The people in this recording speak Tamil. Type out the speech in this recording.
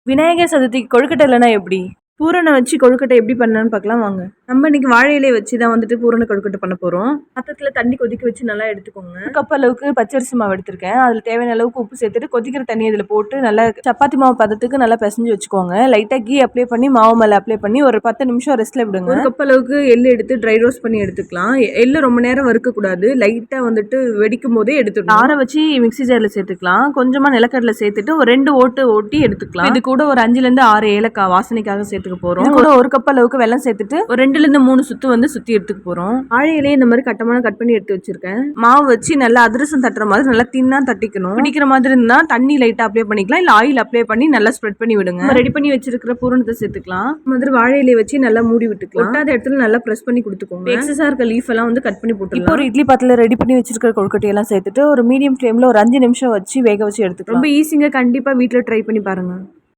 விநாயகர் சதுர்த்திக்கு கொழுக்கட்டை இல்லைனா எப்படி? பூரணை வச்சு கொழுக்கட்டை எப்படி பண்ணலான்னு பார்க்கலாம் வாங்க. நம்ம இன்னைக்கு வாழை இலையை வச்சு தான் வந்துட்டு பூரண கொழுக்கட்டை பண்ண போகிறோம். பாத்திரத்தில் தண்ணி கொதிக்க வச்சு நல்லா எடுத்துக்கோங்க. 1 கப் அளவுக்கு பச்சரிசி மாவு எடுத்திருக்கேன். அதில் தேவையான அளவுக்கு உப்பு சேர்த்துட்டு கொதிக்கிற தண்ணி இதில் போட்டு நல்லா சப்பாத்தி மாவு பதத்துக்கு நல்லா பிசைஞ்சு வச்சுக்கோங்க. லைட்டாக கீ அப்ளை பண்ணி மாவு மேலே அப்ளை பண்ணி ஒரு 10 நிமிஷம் ரெஸ்ட்டில் விடுங்க. 1 கப் அளவுக்கு எள்ளு எடுத்து ட்ரை ரோஸ்ட் பண்ணி எடுத்துக்கலாம். எள்ளு ரொம்ப நேரம் வறுக்கக்கூடாது, லைட்டாக வந்துட்டு வெடிக்கும் போதே எடுத்துக்கலாம். ஆற வச்சு மிக்ஸி ஜாரில் சேர்த்துக்கலாம். கொஞ்சமாக நிலக்கடலை சேர்த்துட்டு ஒரு 2 ஓட்டு ஓட்டி எடுத்துக்கலாம். இது கூட ஒரு 5லேருந்து 6 ஏலக்காய் வாசனைக்காக சேர்த்துக்க போகிறோம். இது கூட 1 கப் அளவுக்கு வெல்லம் சேர்த்துட்டு ஒரு 2லேருந்து 3 சுத்து வந்து சுற்றி எடுத்துக்க போகிறோம். வாழை இலையை இந்த மாதிரி கட் பண்ணி எடுத்து வச்சிருக்கேன். மாவு வச்சு நல்லா அதிரசம் தட்டுற மாதிரி நல்லா தின்னா தட்டிக்கணும். பிடிக்கிற மாதிரி இருந்தா தண்ணி லைட்டா அப்ளை பண்ணிக்கலாம், இல்ல ஆயில் அப்ளை பண்ணி நல்லா ஸ்ப்ரெட் பண்ணி விடுங்க. ரெடி பண்ணி வச்சிருக்கிற பூரணத்தை சேர்த்துக்கலாம். மாதிரி வாழை இலையை வச்சு நல்லா மூடி விட்டுக்கலாம். ஒட்டாத இடத்துல நல்லா பிரஸ் பண்ணி கொடுத்துக்கோங்க. எக்ஸஸா இருக்க லீஃப் எல்லாம் வந்து கட் பண்ணி போட்டுக்கலாம். இப்போ ஒரு இட்லி பாத்திரத்துல ரெடி பண்ணி வச்சிருக்கிற கொழுக்கட்டை எல்லாம் சேர்த்துட்டு ஒரு மீடியம் ஃப்ளேம்ல ஒரு 5 நிமிஷம் வச்சு வேக வச்சு எடுத்துக்கலாம். ரொம்ப ஈஸிங்க, கண்டிப்பா வீட்ல ட்ரை பண்ணி பாருங்க.